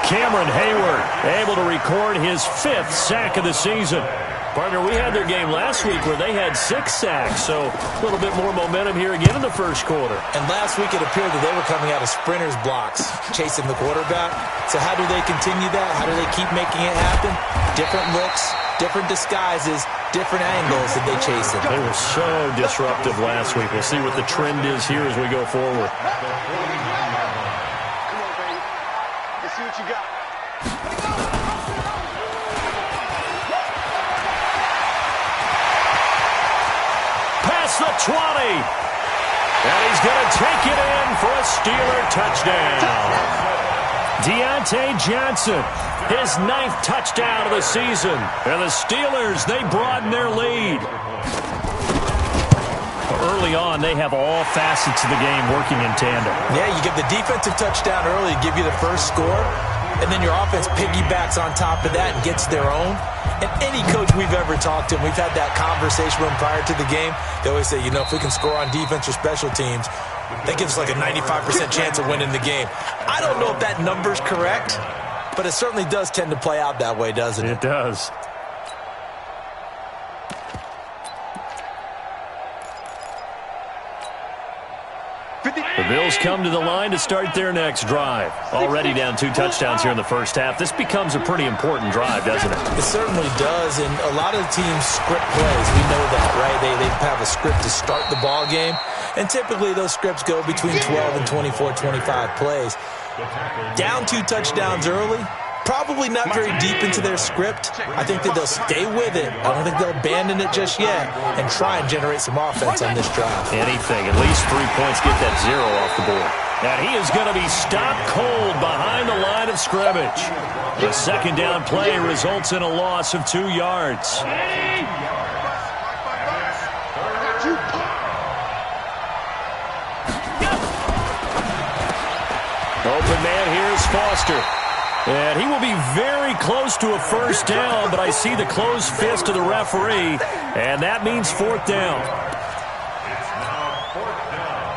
Cameron Hayward able to record his 5th sack of the season. Partner, we had their game last week where they had 6 sacks, so a little bit more momentum here again in the first quarter. And last week it appeared that they were coming out of sprinters blocks, chasing the quarterback. So how do they continue that? How do they keep making it happen? Different looks, different disguises, different angles that they chase it. They were so disruptive last week. We'll see what the trend is here as we go forward. Come on, baby. Let's see what you got. Past the 20. And he's going to take it in for a Steeler touchdown. Deontay Johnson, his 9th touchdown of the season. And the Steelers, they broaden their lead. Early on, they have all facets of the game working in tandem. Yeah, you get the defensive touchdown early to give you the first score, and then your offense piggybacks on top of that and gets their own. And any coach we've ever talked to, and we've had that conversation with them prior to the game, they always say, you know, if we can score on defense or special teams, that gives us like a 95% chance of winning the game. I don't know if that number's correct, but it certainly does tend to play out that way, doesn't it? It does. The Bills come to the line to start their next drive. Already down 2 touchdowns here in the first half. This becomes a pretty important drive, doesn't it? It certainly does, and a lot of the teams script plays. We know that, right? They have a script to start the ball game, and typically those scripts go between 12 and 24, 25 plays. Down 2 touchdowns early, probably not very deep into their script. I think that they'll stay with it. I don't think they'll abandon it just yet and try and generate some offense on this drive. Anything. At least 3 points, get that 0 off the board. And he is going to be stopped cold behind the line of scrimmage. The second down play results in a loss of 2 yards. Open man here is Foster. And he will be very close to a first down, but I see the closed fist of the referee, and that means 4th down. It's now 4th down.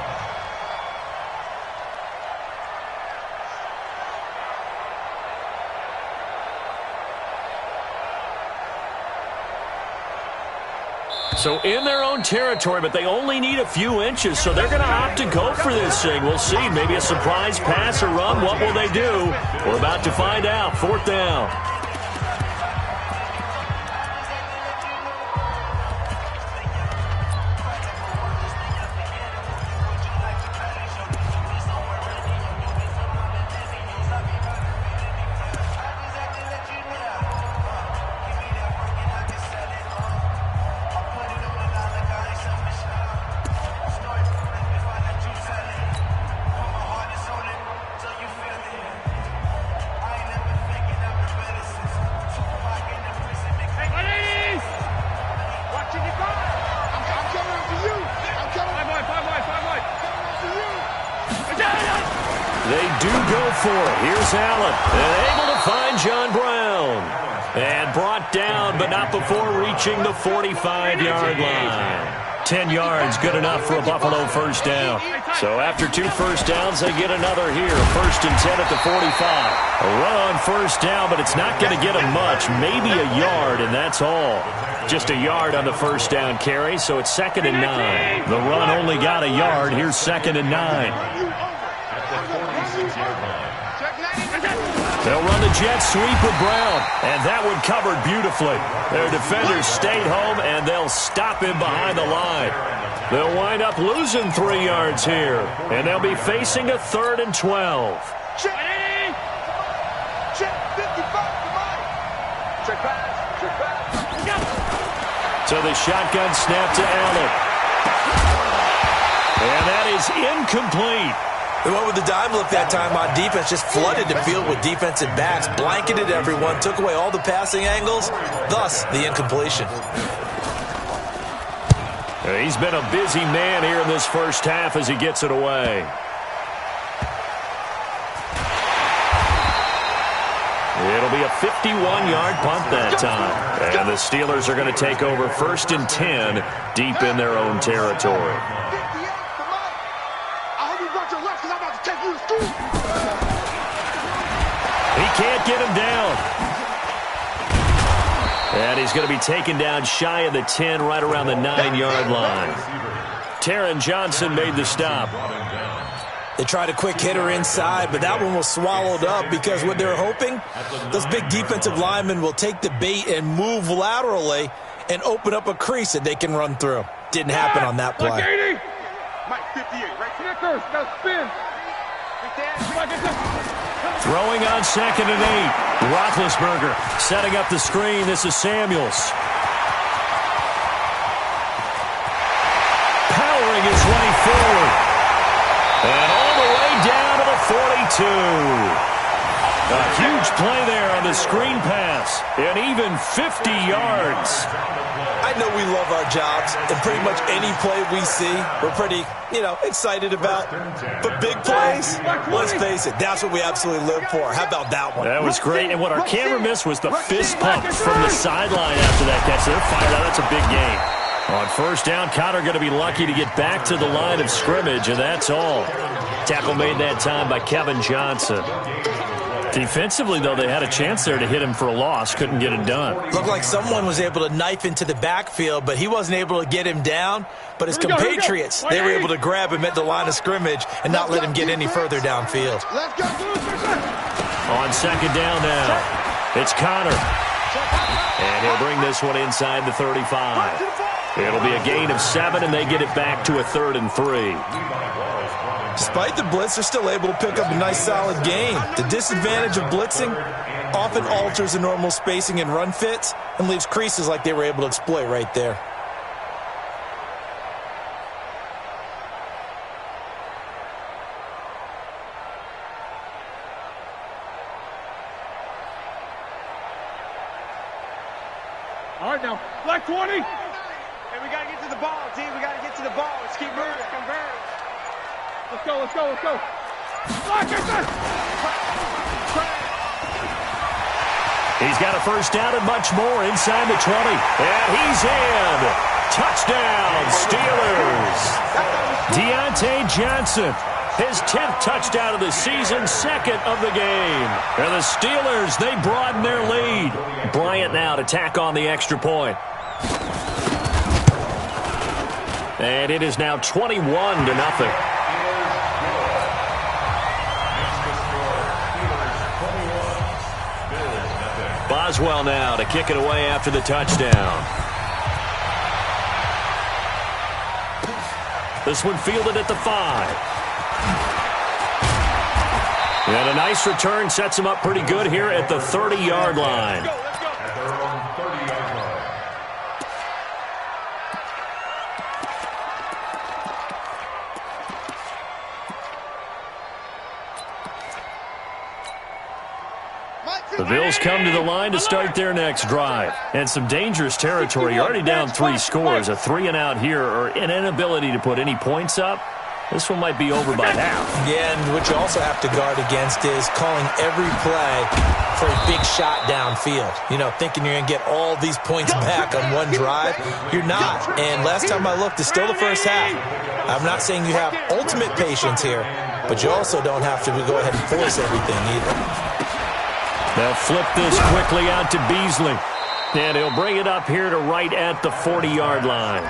So in their own territory, but they only need a few inches, so they're going to opt to go for this thing. We'll see. Maybe a surprise pass or run. What will they do? We're about to find out. 4th down. They do go for it. Here's Allen. And able to find John Brown. And brought down, but not before reaching the 45-yard line. 10 yards, good enough for a Buffalo first down. So after 2 first downs, they get another here. 1st and 10 at the 45. A run on first down, but it's not going to get them much. Maybe a yard, and that's all. Just a yard on the first down carry, so it's 2nd and 9. The run only got a yard. Here's 2nd and 9. They'll run the jet sweep with Brown, and that one covered beautifully. Their defenders stayed home, and they'll stop him behind the line. They'll wind up losing 3 yards here, and they'll be facing a 3rd and 12. Check 55, come on. Check pass. So the shotgun snap to Allen. And that is incomplete. They went with the dime look that time on defense, just flooded the field with defensive backs, blanketed everyone, took away all the passing angles, thus the incompletion. He's been a busy man here in this first half as he gets it away. It'll be a 51-yard punt that time. And the Steelers are going to take over 1st and 10 deep in their own territory. He can't get him down. And he's going to be taken down shy of the 10, right around the 9-yard line. Taron Johnson made the stop. They tried a quick hitter inside, but that one was swallowed up because what they're hoping, those big defensive linemen will take the bait and move laterally and open up a crease that they can run through. Didn't happen on that play. Mike, 58, right there. Now spin. Throwing on 2nd and 8. Roethlisberger setting up the screen. This is Samuels. Powering his way forward. And all the way down to the 42. A huge play there on the screen pass. And even 50 yards. I know we love our jobs, and pretty much any play we see, we're pretty, excited about. But big plays, let's face it, that's what we absolutely live for. How about that one? That was great, and what our camera missed was the fist pump from the sideline after that catch. They're fired out. That's a big game. On 1st down, Connor going to be lucky to get back to the line of scrimmage, and that's all. Tackle made that time by Kevin Johnson. Defensively, though, they had a chance there to hit him for a loss. Couldn't get it done. Looked like someone was able to knife into the backfield, but he wasn't able to get him down. But his compatriots, they were able to grab him at the line of scrimmage and not let him get any further downfield. On 2nd down now, it's Connor. And he'll bring this one inside the 35. It'll be a gain of 7, and they get it back to a 3rd and 3. Despite the blitz, they're still able to pick up a nice, solid gain. The disadvantage of blitzing often alters the normal spacing and run fits and leaves creases like they were able to exploit right there. All right, now, black 20. Hey, we got to get to the ball, team. We got to get to the ball. Let's keep moving. Convert. Let's go, let's go, let's go. He's got a 1st down and much more inside the 20. And he's in. Touchdown, Steelers. Deontay Johnson, his 10th touchdown of the season, 2nd of the game. And the Steelers, they broaden their lead. Bryant now to tack on the extra point. And it is now 21-0. Boswell now to kick it away after the touchdown. This one fielded at the 5. And a nice return sets him up pretty good here at the 30-yard line. The Bills come to the line to start their next drive. And some dangerous territory. You're already down 3 scores. A 3-and-out here or an inability to put any points up. This one might be over by half. Yeah, and what you also have to guard against is calling every play for a big shot downfield. Thinking you're going to get all these points back on one drive. You're not. And last time I looked, it's still the first half. I'm not saying you have ultimate patience here, but you also don't have to go ahead and force everything either. They'll flip this quickly out to Beasley. And he'll bring it up here to right at the 40-yard line.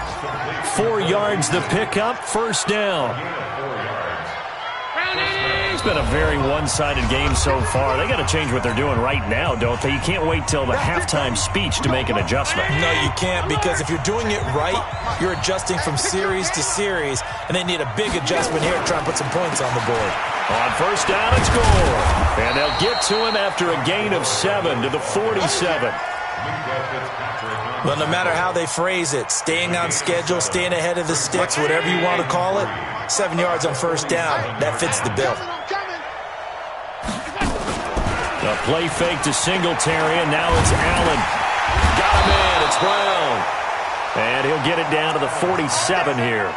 4 yards the pickup, 1st down. It's been a very one-sided game so far. They got to change what they're doing right now, don't they? You can't wait till the halftime speech to make an adjustment. No, you can't, because if you're doing it right, you're adjusting from series to series, and they need a big adjustment here to try and put some points on the board. On 1st down, it's Gore. And they'll get to him after a gain of 7 to the 47. Well, no matter how they phrase it, staying on schedule, staying ahead of the sticks, whatever you want to call it, 7 yards on 1st down, that fits the bill. A play fake to Singletary, and now it's Allen. Got him in, it's Brown. And he'll get it down to the 47 here.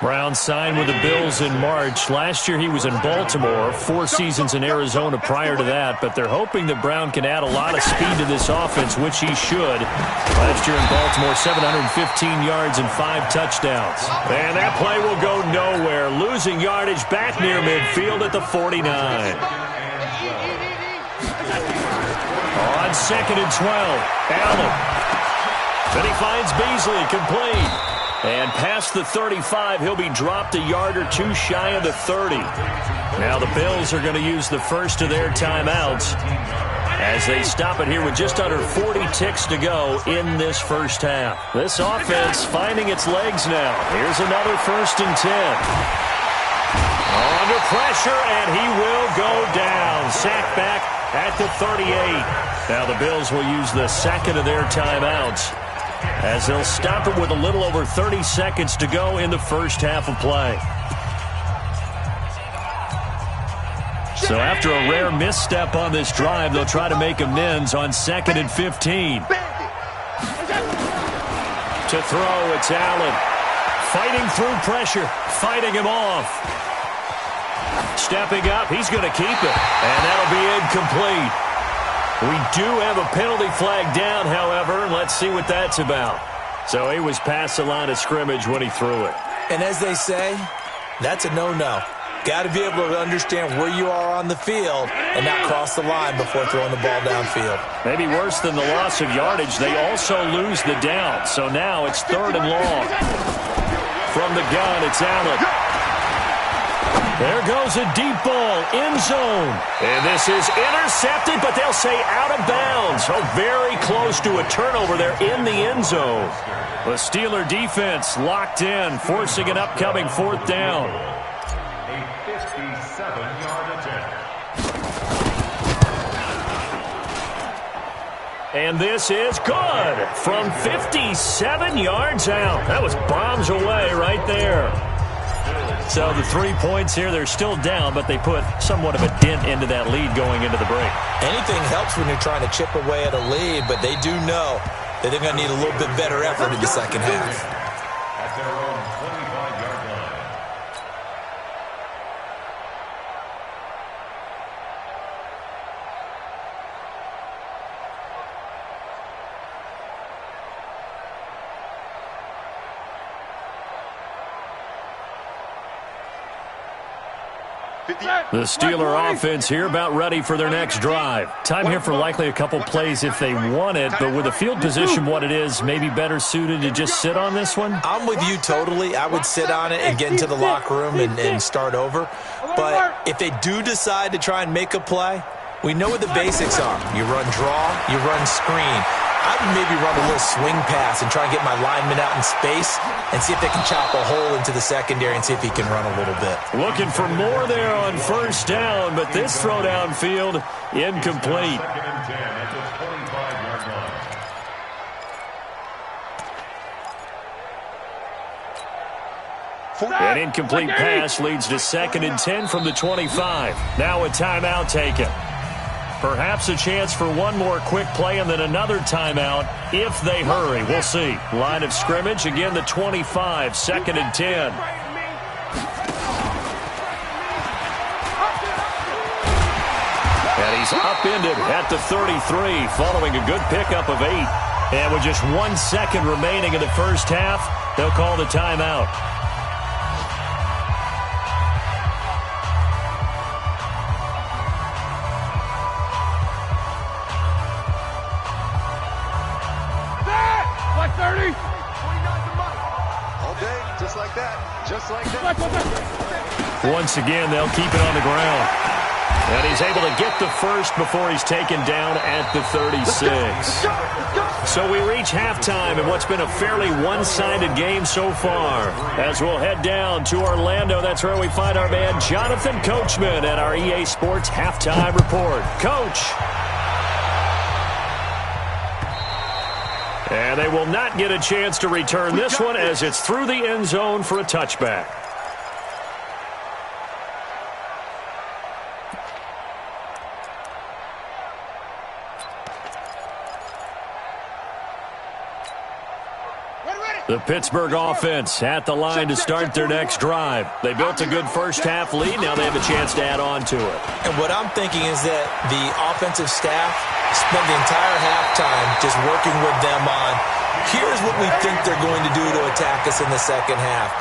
Brown signed with the Bills in March. Last year he was in Baltimore, 4 seasons in Arizona prior to that, but they're hoping that Brown can add a lot of speed to this offense, which he should. Last year in Baltimore, 715 yards and 5 touchdowns. And that play will go nowhere, losing yardage back near midfield at the 49. On 2nd and 12, Allen. Then he finds Beasley, complete. And past the 35, he'll be dropped a yard or 2 shy of the 30. Now the Bills are going to use the first of their timeouts as they stop it here with just under 40 ticks to go in this first half. This offense finding its legs now. Here's another 1st and 10. Under pressure, and he will go down. Sacked back at the 38. Now the Bills will use the second of their timeouts as they'll stop it with a little over 30 seconds to go in the first half of play. So after a rare misstep on this drive, they'll try to make amends on 2nd and 15. To throw, it's Allen. Fighting through pressure, fighting him off. Stepping up, he's going to keep it, and that'll be incomplete. We do have a penalty flag down, however, and let's see what that's about. So he was past the line of scrimmage when he threw it. And as they say, that's a no-no. Got to be able to understand where you are on the field and not cross the line before throwing the ball downfield. Maybe worse than the loss of yardage, they also lose the down. So now it's 3rd and long. From the gun, it's Allen. There goes a deep ball, end zone. And this is intercepted, but they'll say out of bounds. Oh, very close to a turnover there in the end zone. The Steeler defense locked in, forcing an upcoming 4th down. A 57-yard attempt. And this is good from 57 yards out. That was bombs away right there. So the 3 points here, they're still down, but they put somewhat of a dent into that lead going into the break. Anything helps when you're trying to chip away at a lead, but they do know that they're going to need a little bit better effort in the second half. At their own 25-yard line. The Steeler offense here about ready for their next drive. Time here for likely a couple plays if they want it, but with the field position what it is, maybe better suited to just sit on this one? I'm with you totally. I would sit on it and get into the locker room and start over. But if they do decide to try and make a play, we know what the basics are. You run draw, you run screen. I would maybe run a little swing pass and try and get my lineman out in space and see if they can chop a hole into the secondary and see if he can run a little bit. Looking for more there on 1st down, but this throw downfield incomplete. 2nd and 10 at the 25-yard line. An incomplete pass leads to 2nd and 10 from the 25. Now a timeout taken. Perhaps a chance for one more quick play and then another timeout if they hurry. We'll see. Line of scrimmage, again the 25, 2nd and 10. And he's upended at the 33 following a good pickup of 8. And with just 1 second remaining in the first half, they'll call the timeout. Once again, they'll keep it on the ground. And he's able to get the first before he's taken down at the 36. So we reach halftime in what's been a fairly one-sided game so far. As we'll head down to Orlando, that's where we find our man Jonathan Coachman at our EA Sports Halftime Report. Coach. And they will not get a chance to return this one as it's through the end zone for a touchback. The Pittsburgh offense at the line to start their next drive. They built a good first-half lead. Now they have a chance to add on to it. And what I'm thinking is that the offensive staff spent the entire halftime just working with them on, here's what we think they're going to do to attack us in the second half.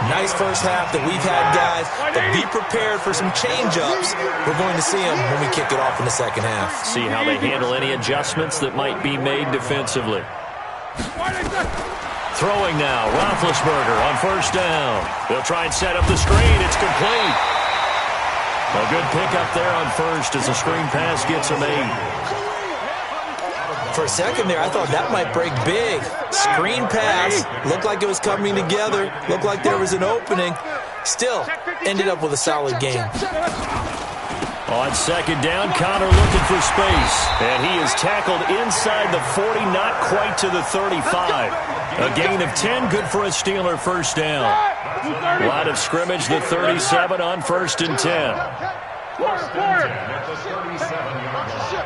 Nice first half that we've had, guys, but be prepared for some change-ups. We're going to see them when we kick it off in the second half. See how they handle any adjustments that might be made defensively. Throwing now, Roethlisberger on first down. They'll try and set up the screen. It's complete. A good pickup there on first as the screen pass gets a made. For a second there, I thought that might break big. Screen pass. Looked like it was coming together. Looked like there was an opening. Still, ended up with a solid game. On second down, Connor looking for space. And he is tackled inside the 40, not quite to the 35. A gain of 10, good for a Steeler first down. Line of scrimmage, the 37 on first and 10. Watch the ship.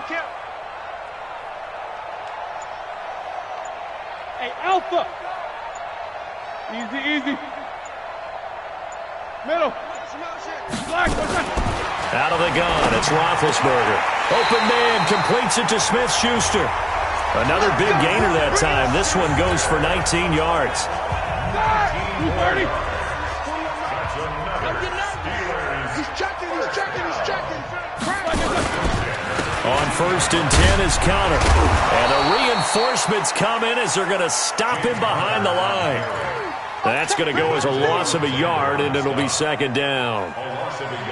Kill. Hey, Alpha. Easy. Middle. Out of the gun, it's Roethlisberger. Open man, completes it to Smith-Schuster. Another big gainer that time. This one goes for 19 yards. 230. He's checking. On first and 10 is Connor. And the reinforcements come in as they're going to stop him behind the line. That's going to go as a loss of a yard, and it'll be second down.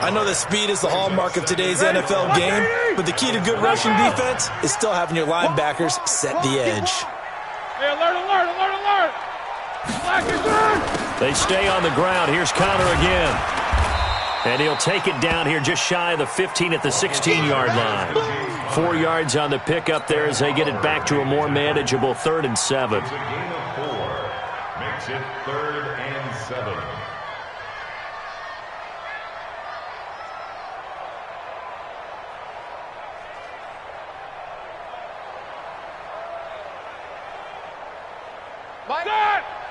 I know that speed is the hallmark of today's NFL game, but the key to good rushing defense is still having your linebackers set the edge. Hey, alert. Black is in. They stay on the ground. Here's Connor again. And he'll take it down here just shy of the 15 at the 16-yard line. 4 yards on the pickup there as they get it back to a more manageable 3rd and 7. It's a gain of 4. Makes it 3rd and 7.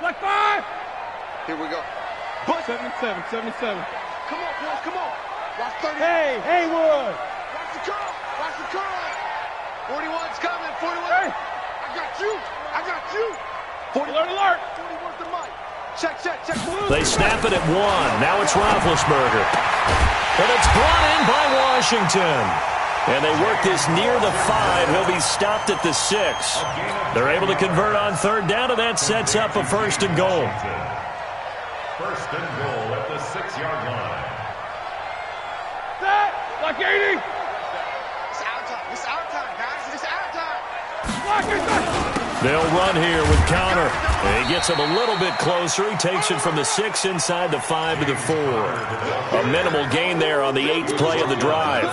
Like 5. Here we go. 77. Come on, boys, come on. Watch 30. Hey, Haywood. Watch the curl. 41's coming, 41. Hey. I got you. 40. Alert. 40 worth the mic. Check. They snap it at 1. Now it's Roethlisberger. And it's brought in by Washington. And they work this near the 5. He'll be stopped at the 6. They're able to convert on 3rd down, and that sets up a 1st and goal. 1st and goal at the 6-yard line. Set. Like 80. It's our time, guys. It's our time. Like 80. They'll run here with Connor. And he gets him a little bit closer. He takes it from the 6 inside the 5 to the 4. A minimal gain there on the 8th play of the drive.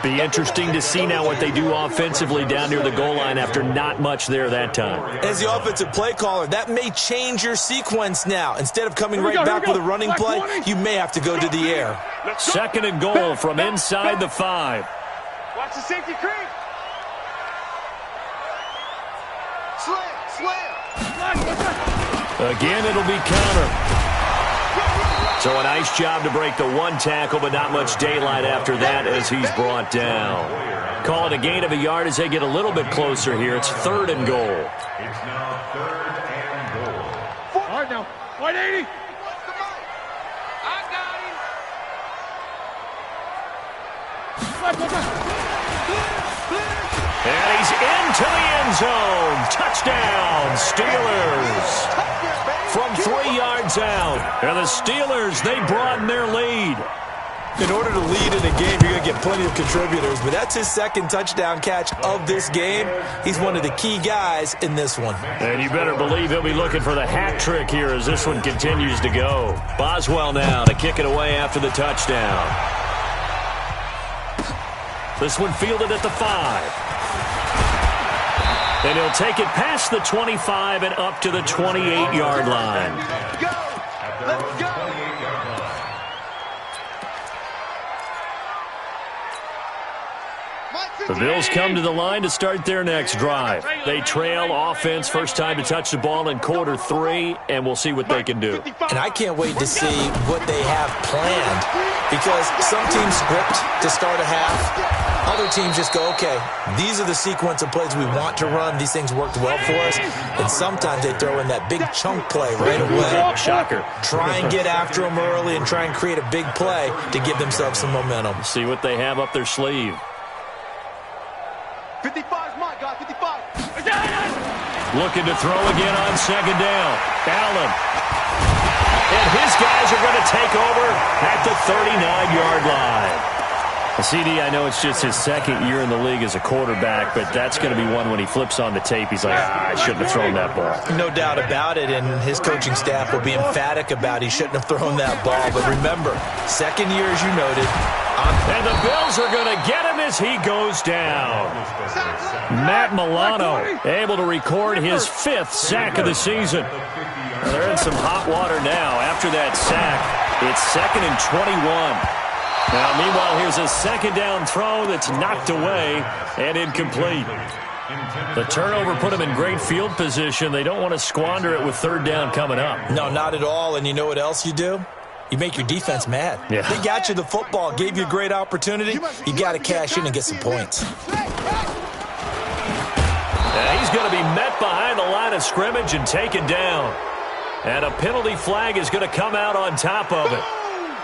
Be interesting to see now what they do offensively down near the goal line after not much there that time. As the offensive play caller, that may change your sequence now. Instead of coming right back with a running play, you may have to go to the air. 2nd and goal from inside the 5. Watch the safety creep. Slam. Again, it'll be Connor. So a nice job to break the 1 tackle, but not much daylight after that as he's brought down. Call it a gain of a yard as they get a little bit closer here. It's 3rd and goal. It's now 3rd and goal. All right, now. 180. I got him. And he's into the end zone. Touchdown, Steelers. From 3 yards out. And the Steelers, they broaden their lead. In order to lead in a game, you're going to get plenty of contributors, but that's his 2nd touchdown catch of this game. He's one of the key guys in this one. And you better believe he'll be looking for the hat trick here as this one continues to go. Boswell now to kick it away after the touchdown. This one fielded at the 5. And he'll take it past the 25 and up to the 28-yard line. Let's go. The Bills come to the line to start their next drive. They trail offense, first time to touch the ball in quarter 3, and we'll see what they can do. And I can't wait to see what they have planned, because some teams script to start a half. Other teams just go, okay, these are the sequence of plays we want to run. These things worked well for us. And sometimes they throw in that big chunk play right away. Shocker. Try and get after them early and try and create a big play to give themselves some momentum. See what they have up their sleeve. 55 is mine, guys. 55. Looking to throw again on second down. Allen. And his guys are going to take over at the 39-yard line. CD, I know it's just his second year in the league as a quarterback, but that's going to be one when he flips on the tape. He's like, I shouldn't have thrown that ball. No doubt about it, and his coaching staff will be emphatic about he shouldn't have thrown that ball. But remember, second year, as you noted. And the Bills are going to get him as he goes down. Matt Milano able to record his 5th sack of the season. They're in some hot water now. After that sack, it's 2nd and 21. Now, meanwhile, here's a second down throw that's knocked away and incomplete. The turnover put them in great field position. They don't want to squander it with third down coming up. No, not at all. And you know what else you do? You make your defense mad. Yeah. They got you the football, gave you a great opportunity. You got to cash in and get some points. And he's going to be met behind the line of scrimmage and taken down. And a penalty flag is going to come out on top of it.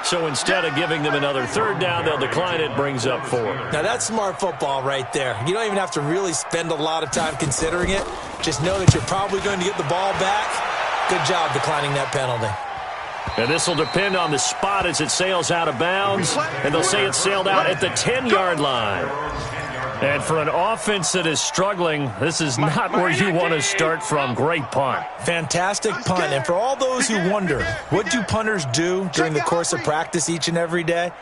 So instead of giving them another third down, they'll decline it, brings up 4. Now, that's smart football right there. You don't even have to really spend a lot of time considering it. Just know that you're probably going to get the ball back. Good job declining that penalty. And this will depend on the spot as it sails out of bounds. And they'll say it sailed out at the 10-yard line. And for an offense that is struggling, this is not where you want to start from. Great punt. Fantastic punt. And for all those who wonder, what do punters do during the course of practice each and every day?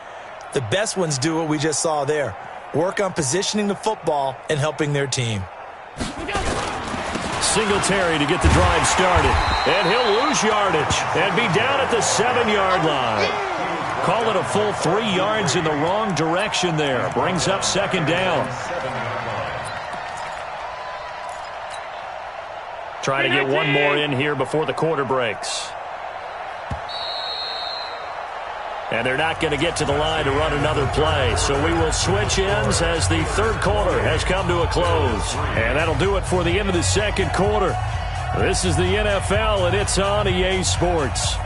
The best ones do what we just saw there. Work on positioning the football and helping their team. Singletary to get the drive started. And he'll lose yardage and be down at the 7-yard line. Call it a full 3 yards in the wrong direction there. Brings up second down. Trying to get one more in here before the quarter breaks. And they're not going to get to the line to run another play. So we will switch ends as the third quarter has come to a close. And that'll do it for the end of the second quarter. This is the NFL, and it's on EA Sports.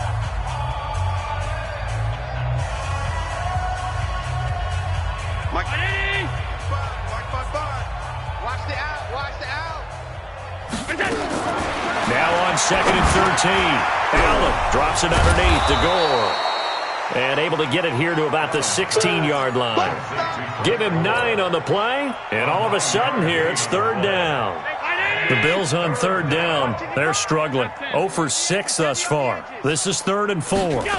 Now on 2nd and 13. Allen drops it underneath to Gore. And able to get it here to about the 16-yard line. Give him 9 on the play. And all of a sudden here, it's third down. The Bills on third down. They're struggling. 0 for 6 thus far. This is 3rd and 4. Working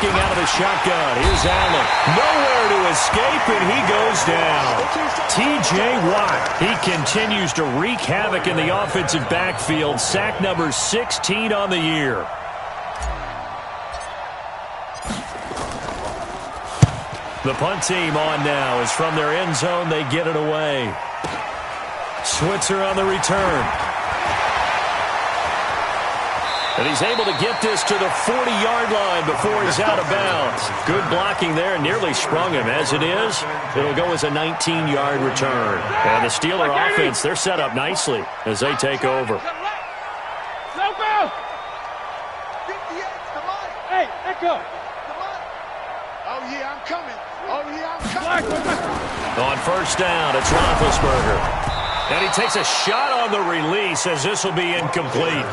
out of the shotgun. Here's Allen. Nowhere to escape, and he goes down. T.J. Watt. He continues to wreak havoc in the offensive backfield. Sack number 16 on the year. The punt team on now is from their end zone. They get it away. Switzer on the return. And he's able to get this to the 40-yard line before he's out of bounds. Good blocking there. Nearly sprung him. As it is, it'll go as a 19-yard return. And the Steeler offense, they're set up nicely as they take over. Hey, let go. Oh, yeah, I'm coming. Oh, yeah, I'm coming. On first down, it's Roethlisberger. And he takes a shot on the release as this will be incomplete.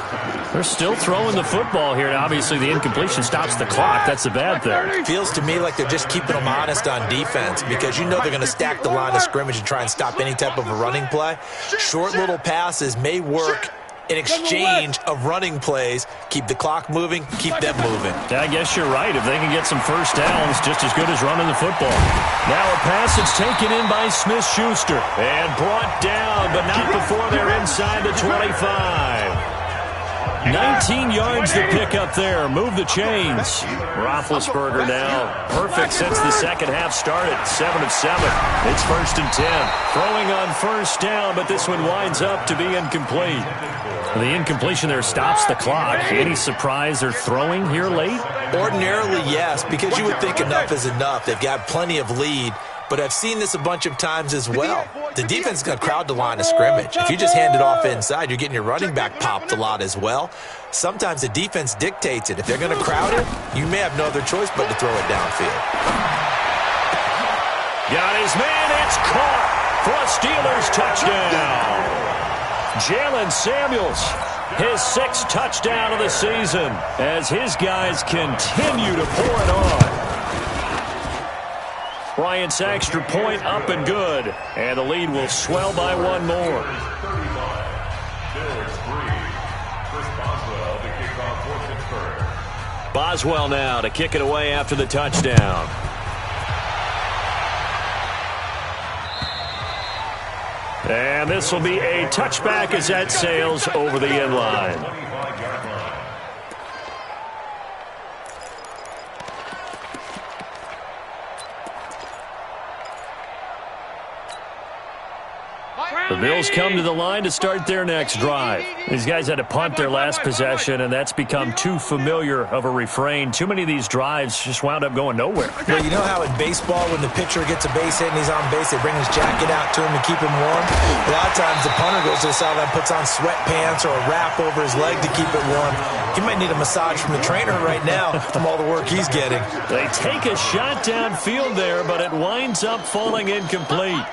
They're still throwing the football here. And obviously, the incompletion stops the clock. That's the bad thing. Feels to me like they're just keeping them honest on defense, because you know they're going to stack the line of scrimmage and try and stop any type of a running play. Short little passes may work in exchange of running plays. Keep the clock moving, keep them moving. I guess you're right. If they can get some first downs, just as good as running the football. Now a pass that's taken in by Smith-Schuster. And brought down, but not before they're inside the 25. 19 yards to pick up there. Move the chains. Roethlisberger now perfect since the second half started. 7 of 7. It's 1st and 10. Throwing on first down, but this one winds up to be incomplete. The incompletion there stops the clock. Any surprise they're throwing here late? Ordinarily, yes, because you would think enough is enough. They've got plenty of lead. But I've seen this a bunch of times as well. The defense is going to crowd the line of scrimmage. If you just hand it off inside, you're getting your running back popped a lot as well. Sometimes the defense dictates it. If they're going to crowd it, you may have no other choice but to throw it downfield. Got his man. It's caught for a Steelers touchdown. Jalen Samuels, his 6th touchdown of the season as his guys continue to pour it on. Bryant's extra point up and good, and the lead will swell by 1 more. Boswell now to kick it away after the touchdown. And this will be a touchback as that sails over the end line. The Bills come to the line to start their next drive. These guys had to punt their last possession, and that's become too familiar of a refrain. Too many of these drives just wound up going nowhere. Well, you know how in baseball, when the pitcher gets a base hit and he's on base, they bring his jacket out to him to keep him warm? A lot of times the punter goes to the sideline, puts on sweatpants or a wrap over his leg to keep it warm. He might need a massage from the trainer right now from all the work he's getting. They take a shot downfield there, but it winds up falling incomplete.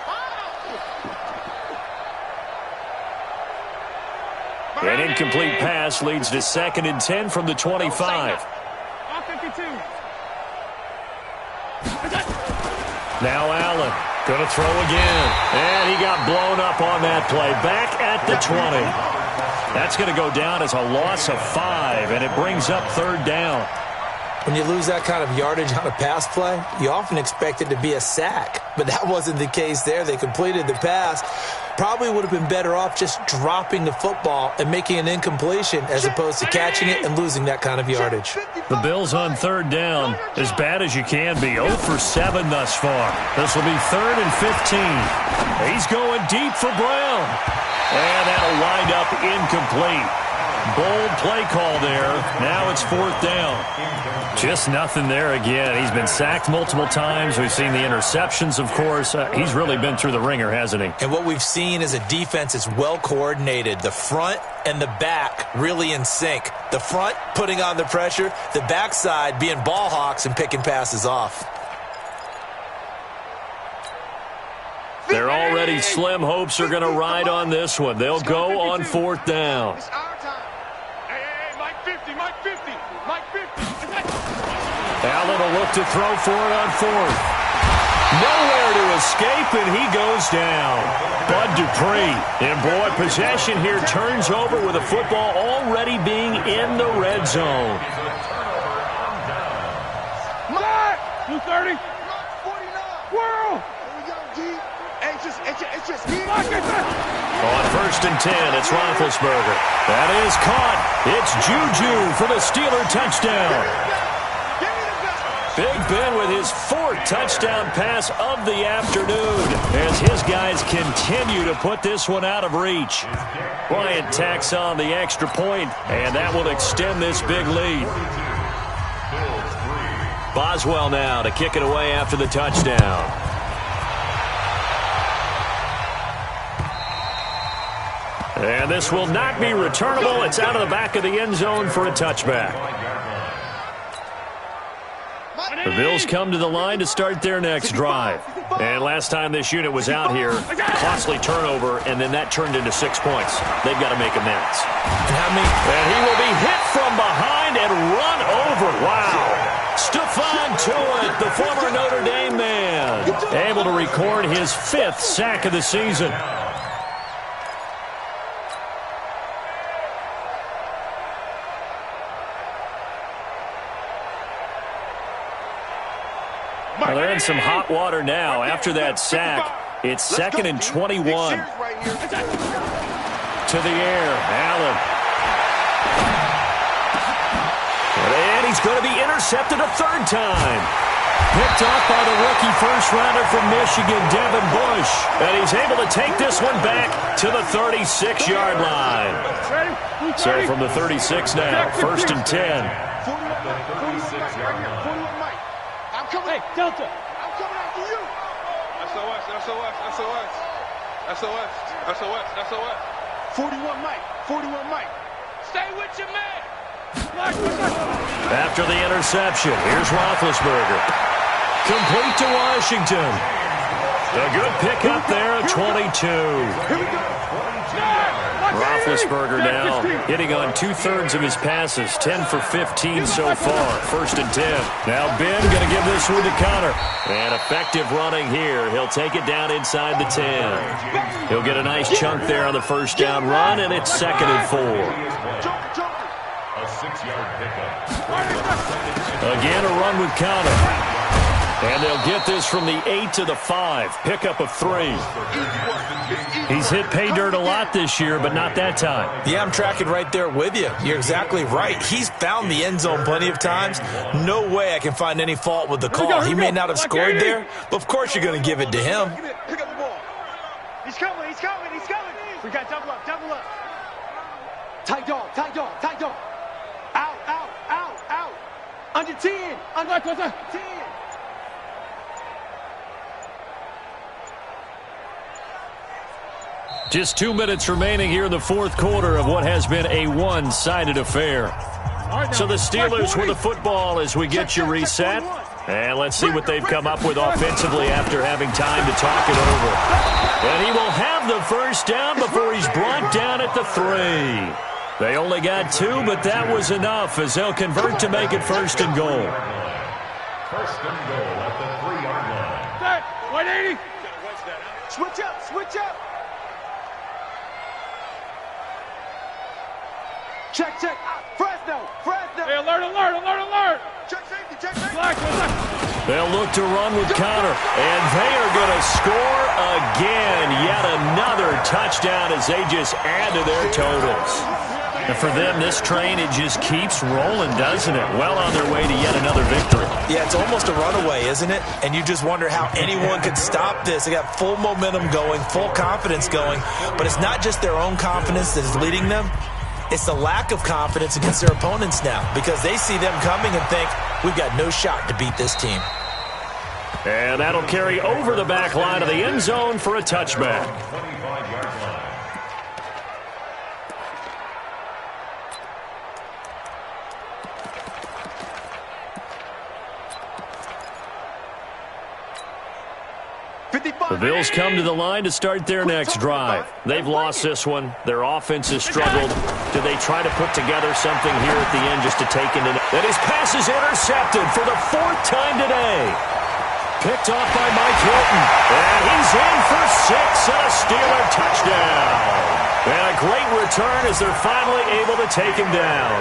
An incomplete pass leads to 2nd and 10 from the 25. Now Allen going to throw again. And he got blown up on that play. Back at the 20. That's going to go down as a loss of 5, and it brings up 3rd down. When you lose that kind of yardage on a pass play, you often expect it to be a sack. But that wasn't the case there. They completed the pass. Probably would have been better off just dropping the football and making an incompletion as opposed to catching it and losing that kind of yardage. The Bills on 3rd down, as bad as you can be. 0 for 7 thus far. This will be 3rd and 15. He's going deep for Brown. And that'll wind up incomplete. Bold play call there. Now it's 4th down. Just nothing there again. He's been sacked multiple times. We've seen the interceptions, of course. He's really been through the ringer, hasn't he? And what we've seen is a defense is well coordinated. The front and the back really in sync. The front putting on the pressure. The backside being ball hawks and picking passes off. Their already slim hopes are going to ride on this one. They'll go on 4th down. Allen will look to throw for it on 4th. Nowhere to escape, and he goes down. Bud Dupree. And boy, possession here turns over with the football already being in the red zone. 230. World. It's just me. On 1st and 10, it's Roethlisberger. That is caught. It's Juju for the Steeler touchdown. Big Ben with his 4th touchdown pass of the afternoon as his guys continue to put this one out of reach. Bryant tacks on the extra point, and that will extend this big lead. Boswell now to kick it away after the touchdown. And this will not be returnable. It's out of the back of the end zone for a touchback. The Bills come to the line to start their next drive. And last time this unit was out here, costly turnover, and then that turned into 6 points. They've got to make amends. And he will be hit from behind and run over. Wow. Stephon Tuitt, the former Notre Dame man, able to record his 5th sack of the season. Well, they're in some hot water now. After that sack, it's 2nd and 21. To the air, Allen. he's going to be intercepted a third time. Picked off by the rookie first-rounder from Michigan, Devin Bush. And he's able to take this one back to the 36-yard line. So from the 36 now, 1st and 10. 41 Mike. I'm coming. Hey, Delta. I'm coming after you. SOS, SOS, SOS. SOS, SOS, SOS. 41 Mike. 41 Mike. Stay with your man. After the interception, here's Roethlisberger. Complete to Washington. A good pickup there at 22. Roethlisberger now hitting on 2/3 of his passes, 10 for 15 so far. 1st and 10. Now Ben going to give this one to Connor. And effective running here. He'll take it down inside the 10. He'll get a nice chunk there on the first down run, and it's 2nd and 4. A 6-yard pickup. Again, a run with Connor. And they'll get this from the 8 to the 5. Pickup of 3. He's hit pay dirt a lot this year, but not that time. Yeah, I'm tracking right there with you. You're exactly right. He's found the end zone plenty of times. No way I can find any fault with the call. He may not have scored there, but of course you're going to give it to him. Pick up the ball. He's coming, he's coming, he's coming. We got double up, double up. Tight dog, tight dog, tight dog. Out, out, out, out. Under 10, under 10. Just 2 minutes remaining here in the 4th quarter of what has been a one-sided affair. So the Steelers with the football as we get you reset. And let's see what they've come up with offensively after having time to talk it over. And he will have the first down before he's brought down at the 3. They only got 2, but that was enough as they'll convert to make it 1st and goal. 1st and goal at the 3-yard line. 180. Switch up, switch up. Check, check. Fresno, Fresno. Hey, alert, alert, alert, alert. Check safety, check safety. Black. They'll look to run with Connor, and they are going to score again. Yet another touchdown as they just add to their totals. And for them, this train, it just keeps rolling, doesn't it? Well on their way to yet another victory. Yeah, it's almost a runaway, isn't it? And you just wonder how anyone could stop this. They got full momentum going, full confidence going. But it's not just their own confidence that is leading them. It's the lack of confidence against their opponents now because they see them coming and think, we've got no shot to beat this team. And that'll carry over the back line of the end zone for a touchback. 25-yard line. The Bills come to the line to start their next drive. They've lost this one. Their offense has struggled. Do they try to put together something here at the end just to take it in? And his pass is intercepted for the 4th time today. Picked off by Mike Hilton. And he's in for 6 and a Steeler touchdown. And a great return as they're finally able to take him down.